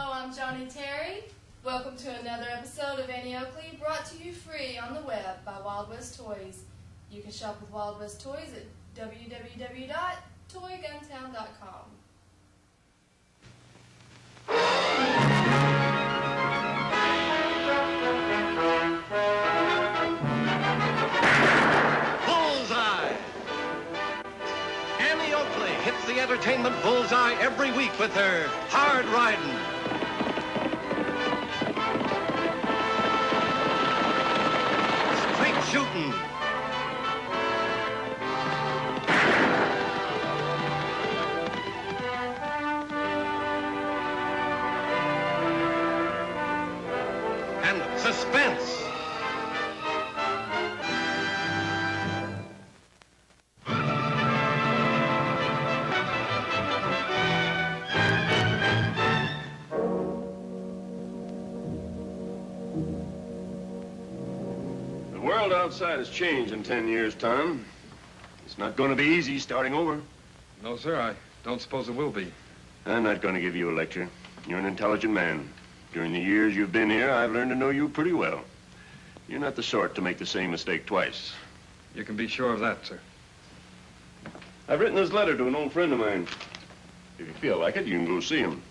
Hello, I'm Johnny Terry. Welcome to another episode of Annie Oakley, brought to you free on the web by Wild West Toys. You can shop with Wild West Toys at www.toyguntown.com. Bullseye! Annie Oakley hits the entertainment bullseye every week with her hard riding, straight shooting, and suspense. The world outside has changed in 10 years' time. It's not going to be easy starting over. No, sir, I don't suppose it will be. I'm not going to give you a lecture. You're an intelligent man. During the years you've been here, I've learned to know you pretty well. You're not the sort to make the same mistake twice. You can be sure of that, sir. I've written this letter to an old friend of mine. If you feel like it, you can go see him.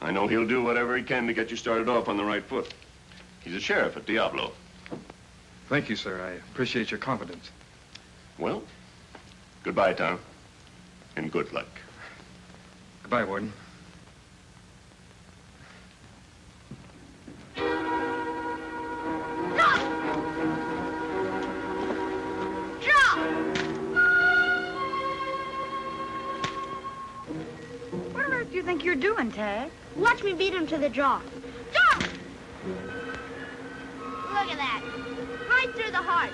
I know he'll do whatever he can to get you started off on the right foot. He's a sheriff at Diablo. Thank you, sir. I appreciate your confidence. Well, goodbye, Tom, and good luck. Goodbye, Warden. What on earth do you think you're doing, Tag? Watch me beat him to the draw. Draw! Look at that. Right through the heart.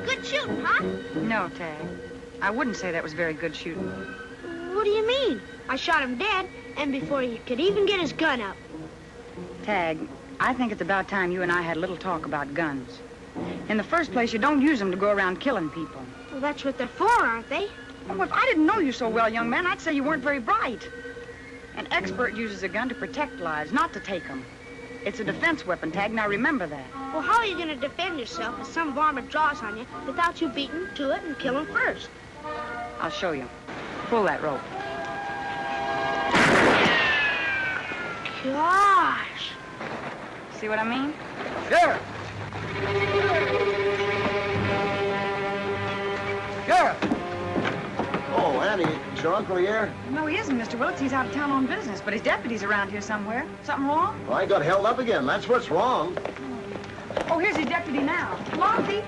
Good shooting, huh? No, Tag. I wouldn't say that was very good shooting. What do you mean? I shot him dead, and before he could even get his gun up. Tag, I think it's about time you and I had a little talk about guns. In the first place, you don't use them to go around killing people. Well, that's what they're for, aren't they? Well, if I didn't know you so well, young man, I'd say you weren't very bright. An expert uses a gun to protect lives, not to take them. It's a defense weapon, Tag. Now remember that. Well, how are you going to defend yourself if some varmint draws on you without you beating to it and kill him first? I'll show you. Pull that rope. Gosh. See what I mean? Sheriff! Sheriff! Oh, Annie, is your uncle here? No, he isn't, Mr. Willits. He's out of town on business, but his deputy's around here somewhere. Something wrong? Well, I got held up again. That's what's wrong. Oh, here's his deputy now. Monty!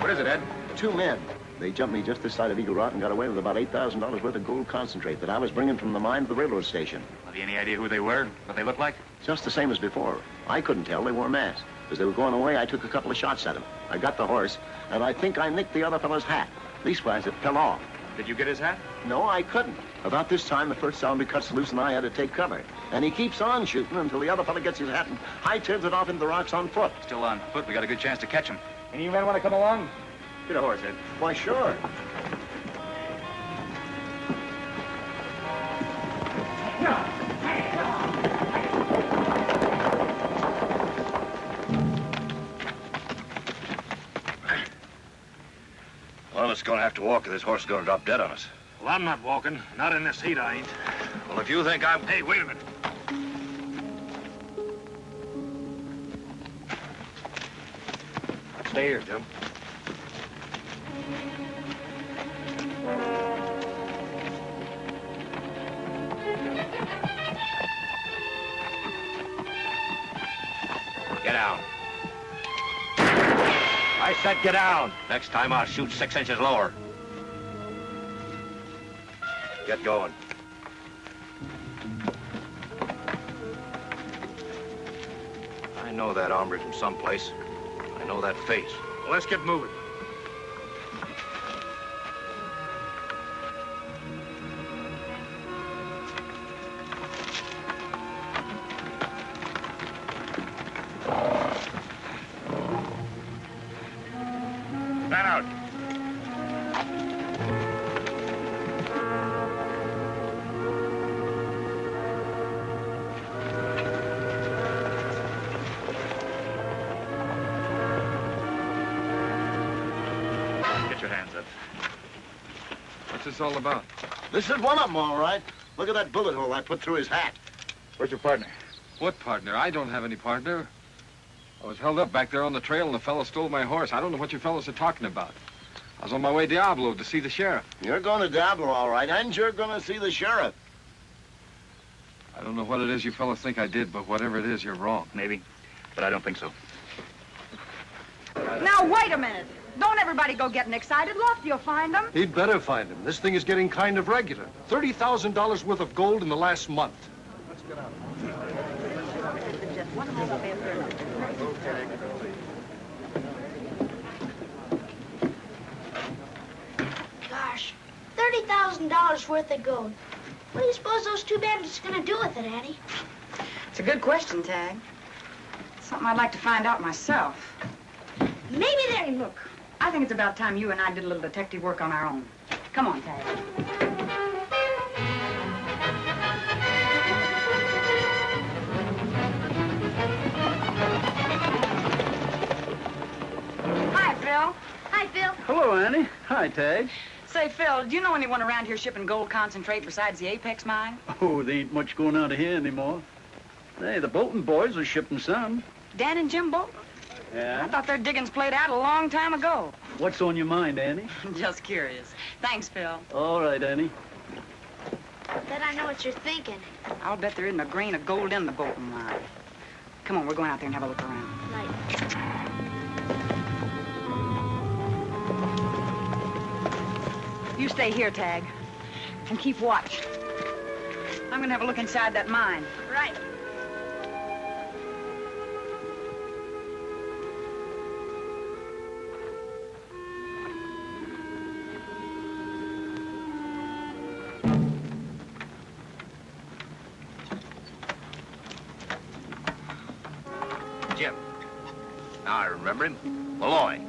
What is it, Ed? 2 men. They jumped me just this side of Eagle Rock and got away with about $8,000 worth of gold concentrate that I was bringing from the mine to the railroad station. Have you any idea who they were? What they looked like? Just the same as before. I couldn't tell. They wore masks. As they were going away, I took a couple of shots at them. I got the horse, and I think I nicked the other fellow's hat. Leastwise, it fell off. Did you get his hat? No, I couldn't. About this time, the first zombie cuts loose, and I had to take cover. And he keeps on shooting until the other fellow gets his hat and high-tails it off into the rocks on foot. Still on foot. We got a good chance to catch him. Any of you men want to come along? Get a horse, Ed. Why, sure. One of us is going to have to walk, or this horse is going to drop dead on us. Well, I'm not walking. Not in this heat, I ain't. Well, if you think I'm... Hey, wait a minute. Stay here, Jim. Get down. I said get down. Next time I'll shoot 6 inches lower. Get going. I know that hombre from someplace. I know that face. Well, let's get moving. Fan out. hands up. What's this all about? This is one of them, all right. Look at that bullet hole I put through his hat. Where's your partner? What partner? I don't have any partner. I was held up back there on the trail and the fellow stole my horse. I don't know what you fellows are talking about. I was on my way to Diablo to see the sheriff. You're going to Diablo, all right, and you're going to see the sheriff. I don't know what it is you fellows think I did, but whatever it is, you're wrong. Maybe, but I don't think so. Now, wait a minute. Don't everybody go getting excited. Lofty will find them. He'd better find him. This thing is getting kind of regular. $30,000 worth of gold in the last month. Let's get out. Gosh, $30,000 worth of gold. What do you suppose those two bandits are going to do with it, Annie? It's a good question, Tag. Something I'd like to find out myself. Maybe they're... Look, I think it's about time you and I did a little detective work on our own. Come on, Tag. Hi, Phil. Hi, Phil. Hello, Annie. Hi, Tag. Say, Phil, do you know anyone around here shipping gold concentrate besides the Apex mine? Oh, there ain't much going out of here anymore. Hey, the Bolton boys are shipping some. Dan and Jim Bolton? I Yeah? thought their diggings played out a long time ago. What's on your mind, Annie? Just curious. Thanks, Phil. All right, Annie. Bet I know what you're thinking. I'll bet there isn't a grain of gold in the Bolton mine. Come on, we're going out there and have a look around. Right. You stay here, Tag, and keep watch. I'm gonna have a look inside that mine. Right. Jim. Now I remember him. Malloy.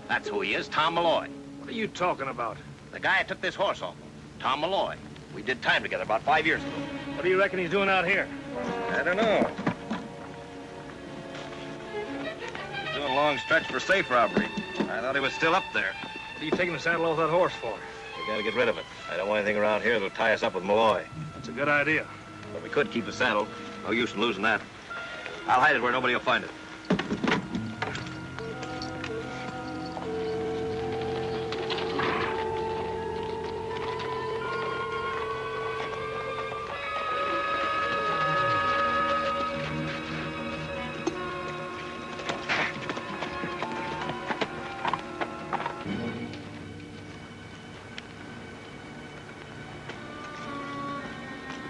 That's who he is, Tom Malloy. What are you talking about? The guy I took this horse off. Tom Malloy. We did time together about 5 years ago. What do you reckon he's doing out here? I don't know. He's doing a long stretch for safe robbery. I thought he was still up there. What are you taking the saddle off that horse for? We gotta get rid of it. I don't want anything around here that'll tie us up with Malloy. That's a good idea. But we could keep the saddle. No use in losing that. I'll hide it where nobody will find it.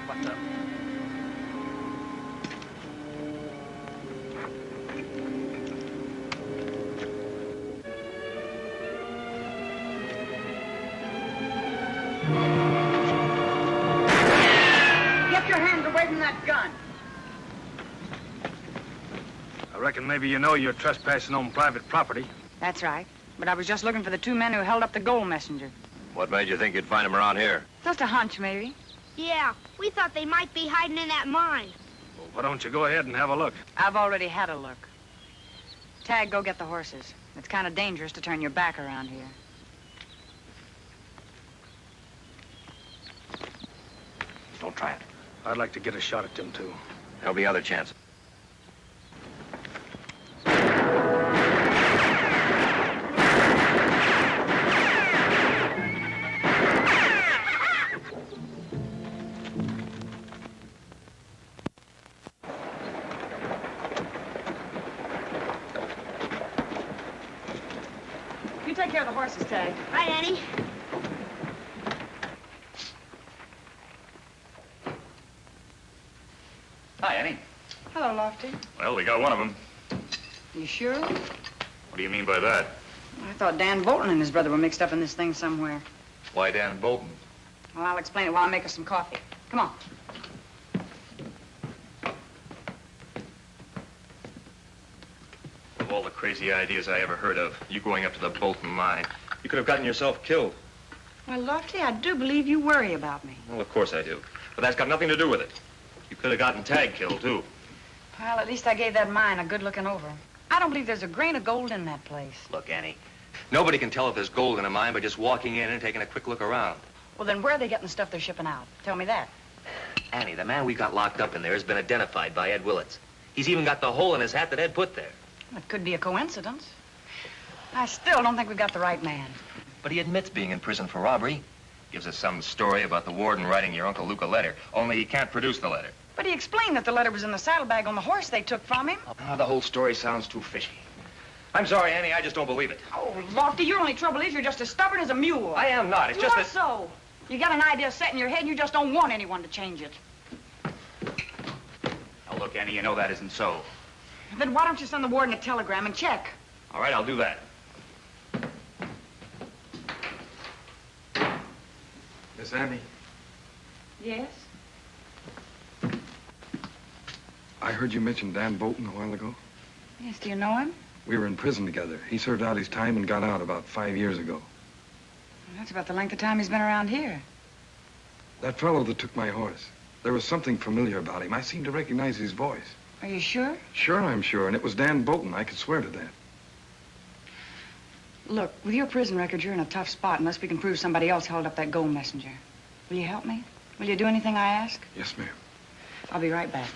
What's up? Get your hands away from that gun. I reckon maybe you know you're trespassing on private property. That's right. But I was just looking for the two men who held up the gold messenger. What made you think you'd find him around here? Just a hunch, maybe. Yeah, we thought they might be hiding in that mine. Well, why don't you go ahead and have a look? I've already had a look. Tag, go get the horses. It's kind of dangerous to turn your back around here. Don't try it. I'd like to get a shot at them, too. There'll be other chances. You take care of the horses, Tag. Right, Annie? Hi, Annie. Hello, Lofty. Well, we got one of them. You sure? What do you mean by that? I thought Dan Bolton and his brother were mixed up in this thing somewhere. Why Dan Bolton? Well, I'll explain it while I make us some coffee. Come on. Of all the crazy ideas I ever heard of, you going up to the Bolton mine. You could have gotten yourself killed. Well, Lofty, I do believe you worry about me. Well, of course I do. But that's got nothing to do with it. You could have gotten Tag killed, too. Well, at least I gave that mine a good looking over. I don't believe there's a grain of gold in that place. Look, Annie, Nobody can tell if there's gold in a mine by just walking in and taking a quick look around. Well, then where are they getting the stuff they're shipping out? Tell me that. Annie, the man we got locked up in there has been identified by Ed Willits. He's even got the hole in his hat that Ed put there. It could be a coincidence. I still don't think we've got the right man. But he admits being in prison for robbery. Gives us some story about the warden writing your Uncle Luke a letter, only he can't produce the letter. But he explained that the letter was in the saddlebag on the horse they took from him. The whole story sounds too fishy. I'm sorry, Annie, I just don't believe it. Oh, Lofty, your only trouble is you're just as stubborn as a mule. I am not. It's you just are that... so. You got an idea set in your head and you just don't want anyone to change it. Now, look, Annie, you know that isn't so. Then why don't you send the warden a telegram and check? All right, I'll do that. Miss Annie, Yes? I heard you mention Dan Bolton a while ago. Yes, do you know him? We were in prison together. He served out his time and got out about 5 years ago. That's about the length of time he's been around here. That fellow that took my horse, there was something familiar about him. I seemed to recognize his voice. Are you sure? Sure, I'm sure, and it was Dan Bolton. I could swear to that. Look, with your prison record, you're in a tough spot unless we can prove somebody else held up that gold messenger. Will you help me? Will you do anything I ask? Yes, ma'am. I'll be right back.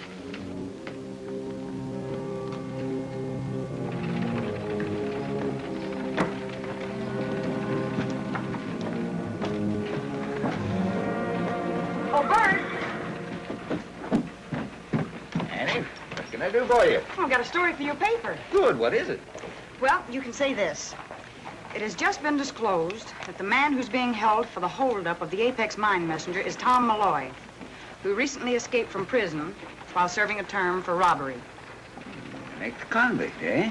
Oh, Bert! Annie, what can I do for you? Oh, I've got a story for your paper. Good, what is it? Well, you can say this. It has just been disclosed that the man who's being held for the holdup of the Apex mine messenger is Tom Malloy, who recently escaped from prison while serving a term for robbery. An ex-convict, eh?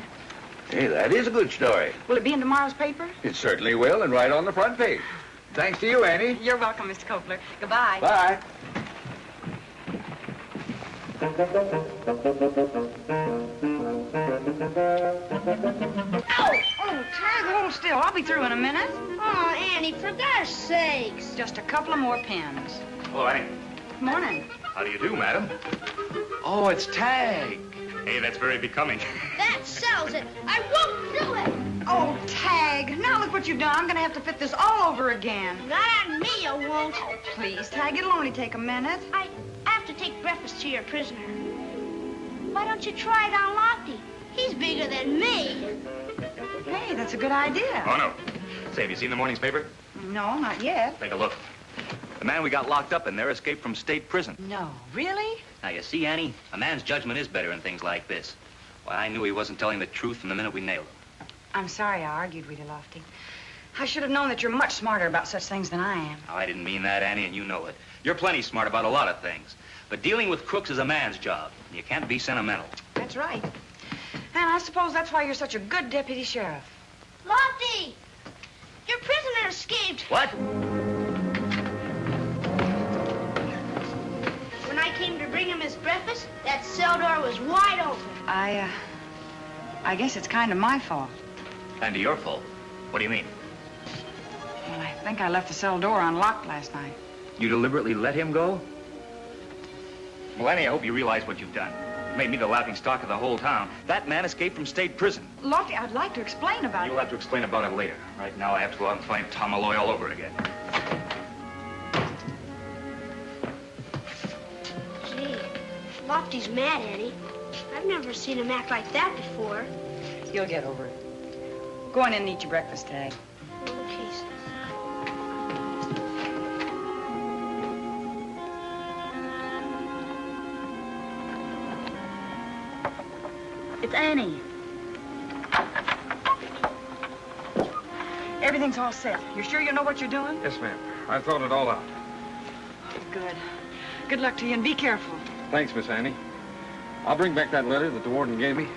Hey, that is a good story. Will it be in tomorrow's paper? It certainly will, and right on the front page. Thanks to you, Annie. You're welcome, Mr. Copeland. Goodbye. Bye. Oh, Tag, hold still. I'll be through in a minute. Oh, Annie, for gosh sakes. Just a couple of more pins. Hello, Annie. Good morning. How do you do, madam? Oh, it's Tag. Hey, that's very becoming. That sells it. I won't do it. Oh, Tag. Now look what you've done. I'm going to have to fit this all over again. Not on me, you won't. Oh, please, Tag. It'll only take a minute. I have to take breakfast to your prisoner. Why don't you try it on Lofty? He's bigger than me. Hey, that's a good idea. Oh, no. Say, have you seen the morning's paper? No, not yet. Take a look. The man we got locked up in there escaped from state prison. No, really? Now, you see, Annie, a man's judgment is better in things like this. Why, I knew he wasn't telling the truth from the minute we nailed him. I'm sorry I argued with you, Lofty. I should have known that you're much smarter about such things than I am. Oh, I didn't mean that, Annie, and you know it. You're plenty smart about a lot of things. But dealing with crooks is a man's job. You can't be sentimental. That's right. And I suppose that's why you're such a good deputy sheriff. Lofty! Your prisoner escaped. What? When I came to bring him his breakfast, that cell door was wide open. I guess it's kind of my fault. Kind of your fault. What do you mean? Well, I think I left the cell door unlocked last night. You deliberately let him go? Well, Annie, I hope you realize what you've done. You made me the laughing stock of the whole town. That man escaped from state prison. Lofty, I'd like to explain about You'll it. have to explain about it later. Right now, I have to go out and find Tom Malloy all over again. Gee, Lofty's mad, Annie. I've never seen him act like that before. You'll get over it. Go on in and eat your breakfast, Tag. Okay, It's Annie. Everything's all set. You sure you know what you're doing? Yes, ma'am. I thought it all out. Good. Good luck to you, and be careful. Thanks, Miss Annie. I'll bring back that letter that the warden gave me.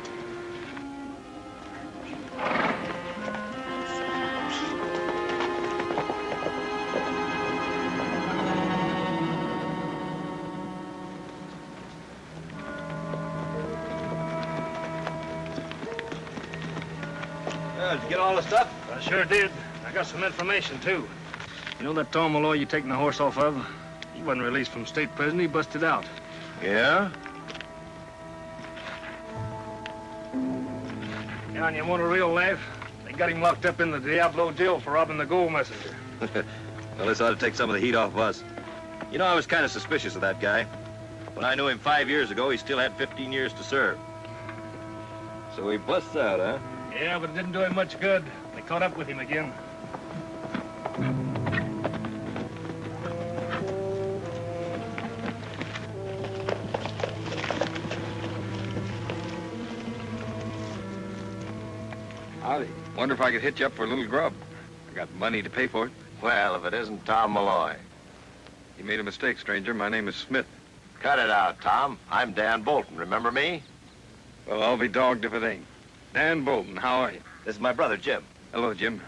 Did you get all the stuff? I sure did. I got some information, too. You know that Tom Malloy you're taking the horse off of? He wasn't released from state prison. He busted out. Yeah? Yeah, and you want a real laugh? They got him locked up in the Diablo jail for robbing the gold messenger. Well, this ought to take some of the heat off us. You know, I was kind of suspicious of that guy. When I knew him 5 years ago, he still had 15 years to serve. So he busts out, huh? Yeah, but it didn't do him much good. They caught up with him again. Howdy. Wonder if I could hit you up for a little grub. I got money to pay for it. Well, if it isn't Tom Malloy. You made a mistake, stranger. My name is Smith. Cut it out, Tom. I'm Dan Bolton. Remember me? Well, I'll be dogged if it ain't. Dan Bolton, how are you? This is my brother, Jim. Hello, Jim.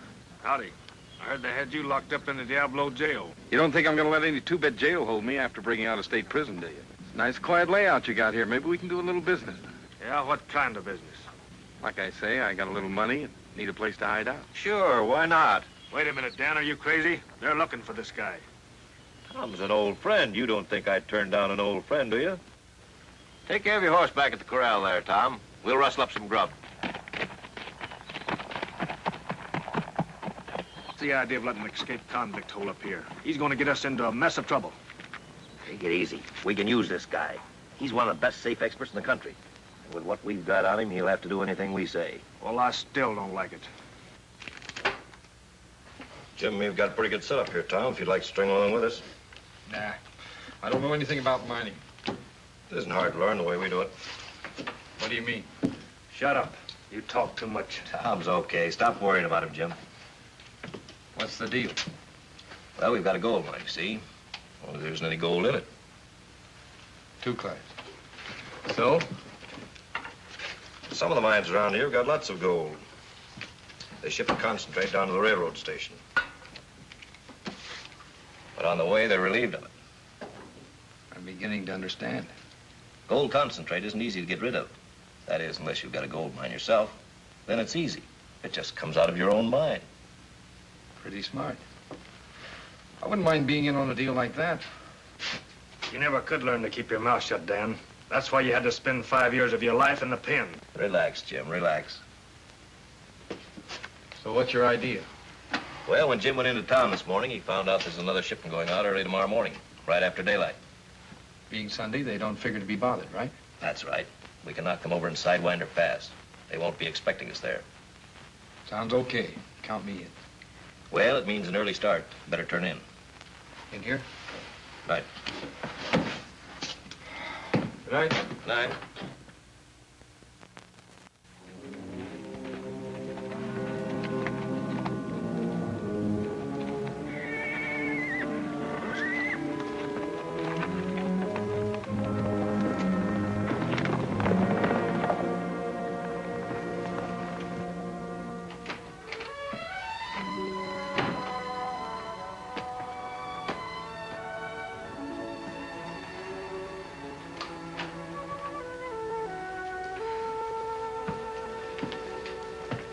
Howdy. I heard they had you locked up in the Diablo jail. You don't think I'm going to let any two-bit jail hold me after breaking out of state prison, do you? It's a nice, quiet layout you got here. Maybe we can do a little business. Yeah, what kind of business? Like I say, I got a little money and need a place to hide out. Sure, why not? Wait a minute, Dan. Are you crazy? They're looking for this guy. Tom's an old friend. You don't think I'd turn down an old friend, do you? Take care of your horse back at the corral there, Tom. We'll rustle up some grub. What's the idea of letting an escaped convict hole up here? He's going to get us into a mess of trouble. Take it easy. We can use this guy. He's one of the best safe experts in the country. And with what we've got on him, he'll have to do anything we say. Well, I still don't like it. Jim, we've got a pretty good setup here, Tom, if you'd like to string along with us. Nah, I don't know anything about mining. It isn't hard to learn the way we do it. What do you mean? Shut up. You talk too much. Tom's okay. Stop worrying about him, Jim. What's the deal? Well, we've got a gold mine, you see. Well, there isn't any gold in it. Two claims. So? Some of the mines around here have got lots of gold. They ship the concentrate down to the railroad station. But on the way, they're relieved of it. I'm beginning to understand. Gold concentrate isn't easy to get rid of. That is, unless you've got a gold mine yourself. Then it's easy. It just comes out of your own mine. Pretty smart. I wouldn't mind being in on a deal like that. You never could learn to keep your mouth shut, Dan. That's why you had to spend 5 years of your life in the pen. Relax, Jim, relax. So what's your idea? Well, when Jim went into town this morning, he found out there's another shipment going out early tomorrow morning, right after daylight. Being Sunday, they don't figure to be bothered, right? That's right. We can knock them over in Sidewinder Pass. They won't be expecting us there. Sounds okay. Count me in. Well, it means an early start. Better turn in. In here? Right. Good night. Good night.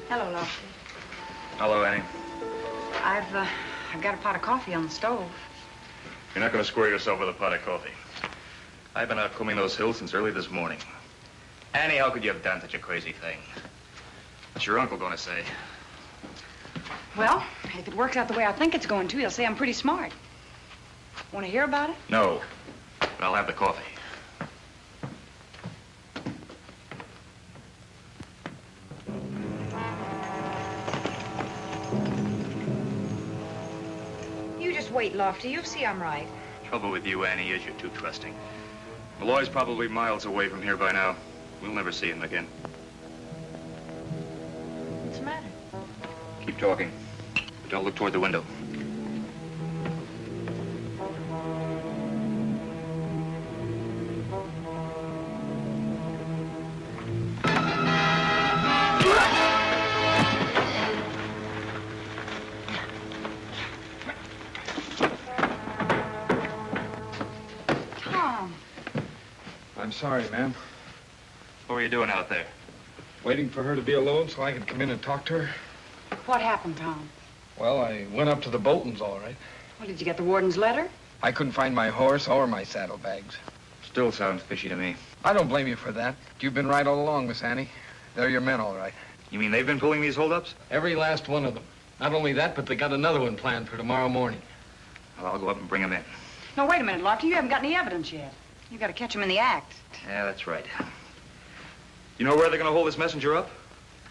Hello, Lofty. Hello, Annie. I've got a pot of coffee on the stove. You're not going to square yourself with a pot of coffee. I've been out combing those hills since early this morning. Annie, how could you have done such a crazy thing? What's your uncle going to say? Well, if it works out the way I think it's going to, he'll say I'm pretty smart. Want to hear about it? No, but I'll have the coffee. You just wait, Lofty. You'll see I'm right. Trouble with you, Annie, is you're too trusting. Malloy's probably miles away from here by now. We'll never see him again. What's the matter? Keep talking, but don't look toward the window. Tom. I'm sorry, ma'am. What were you doing out there? Waiting for her to be alone so I could come in and talk to her. What happened, Tom? Well, I went up to the Boltons, all right. Well, did you get the warden's letter? I couldn't find my horse or my saddlebags. Still sounds fishy to me. I don't blame you for that. You've been right all along, Miss Annie. They're your men, all right. You mean they've been pulling these holdups? Every last one of them. Not only that, but they got another one planned for tomorrow morning. Well, I'll go up and bring them in. No, wait a minute, Lofty. You haven't got any evidence yet. You got to catch him in the act. Yeah, that's right. You know where they're going to hold this messenger up?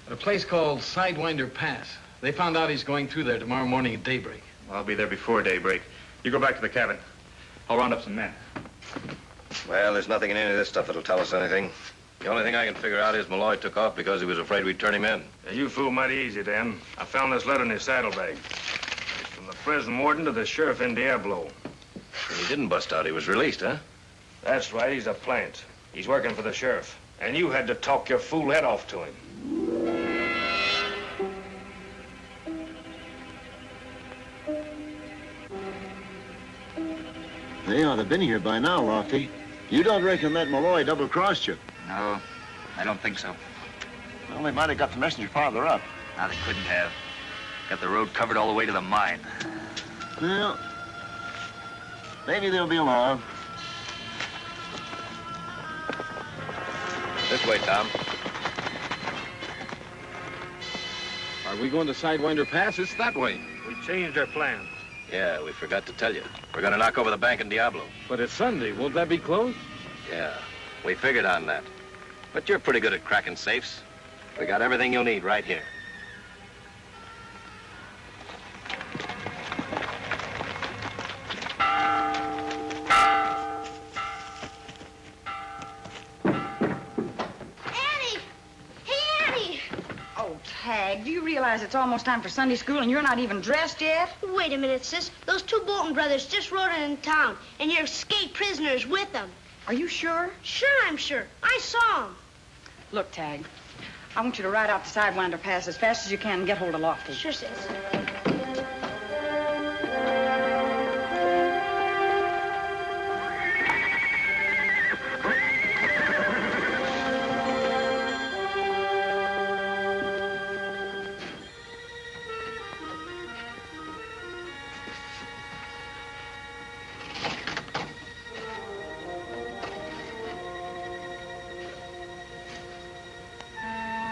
At a place called Sidewinder Pass. They found out he's going through there tomorrow morning at daybreak. Well, I'll be there before daybreak. You go back to the cabin. I'll round up some men. Well, there's nothing in any of this stuff that'll tell us anything. The only thing I can figure out is Malloy took off because he was afraid we'd turn him in. Yeah, you fool mighty easy, Dan. I found this letter in his saddlebag. It's from the prison warden to the sheriff in Diablo. He didn't bust out. He was released, huh? That's right. He's a plant. He's working for the sheriff. And you had to talk your fool head off to him. They ought to have been here by now, Lofty. You don't reckon that Malloy double-crossed you? No, I don't think so. Well, they might have got the messenger farther up. No, they couldn't have. Got the road covered all the way to the mine. Well, maybe they'll be along. This way, Tom. Are we going to Sidewinder Pass? It's that way. We changed our plans. Yeah, we forgot to tell you. We're going to knock over the bank in Diablo. But it's Sunday. Won't that be closed? Yeah, we figured on that. But you're pretty good at cracking safes. We got everything you'll need right here. Tag, do you realize it's almost time for Sunday school and you're not even dressed yet? Wait a minute, sis. Those two Bolton brothers just rode in town, and your escaped prisoner's with them. Are you sure? Sure, I'm sure. I saw them. Look, Tag, I want you to ride out to Sidewinder Pass as fast as you can and get hold of Lofty. Sure, sis.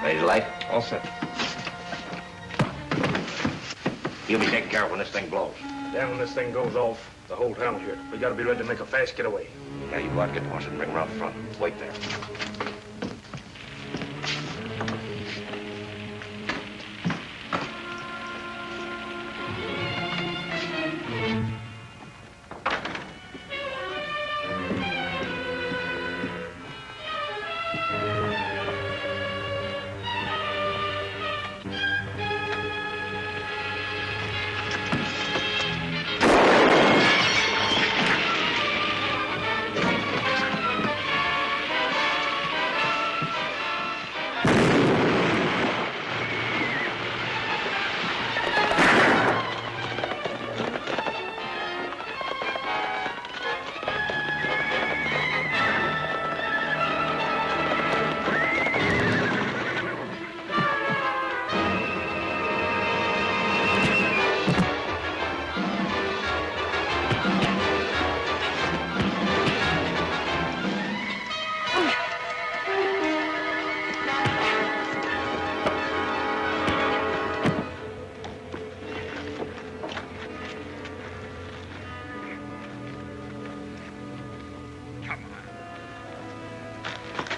Ready to light? All set. You'll be taking care of when this thing blows. Dan, when this thing goes off, the whole town will hear it. We gotta be ready to make a fast getaway. Yeah, you go out and get the horse and bring him around the front. Wait there.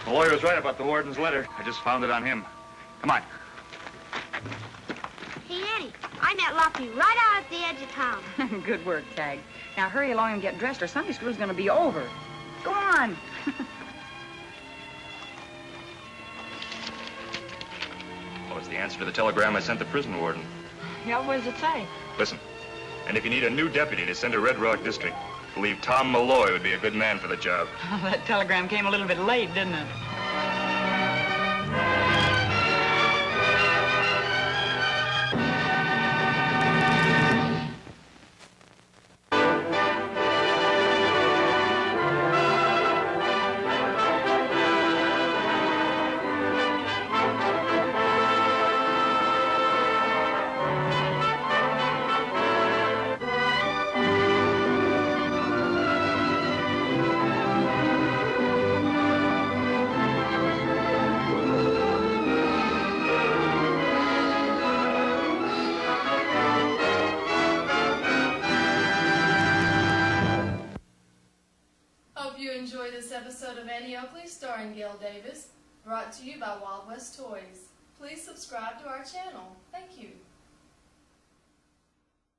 The lawyer was right about the warden's letter. I just found it on him. Come on. Hey, Annie, I met Lofty right out at the edge of town. Good work, Tag. Now hurry along and get dressed or Sunday school's going to be over. Go on. Well, it's the answer to the telegram I sent the prison warden. Yeah, what does it say? Listen, and if you need a new deputy to send to Red Rock District, believe Tom Malloy would be a good man for the job. That telegram came a little bit late, didn't it? you enjoy this episode of Annie Oakley starring Gail Davis, brought to you by Wild West Toys. Please subscribe to our channel. Thank you.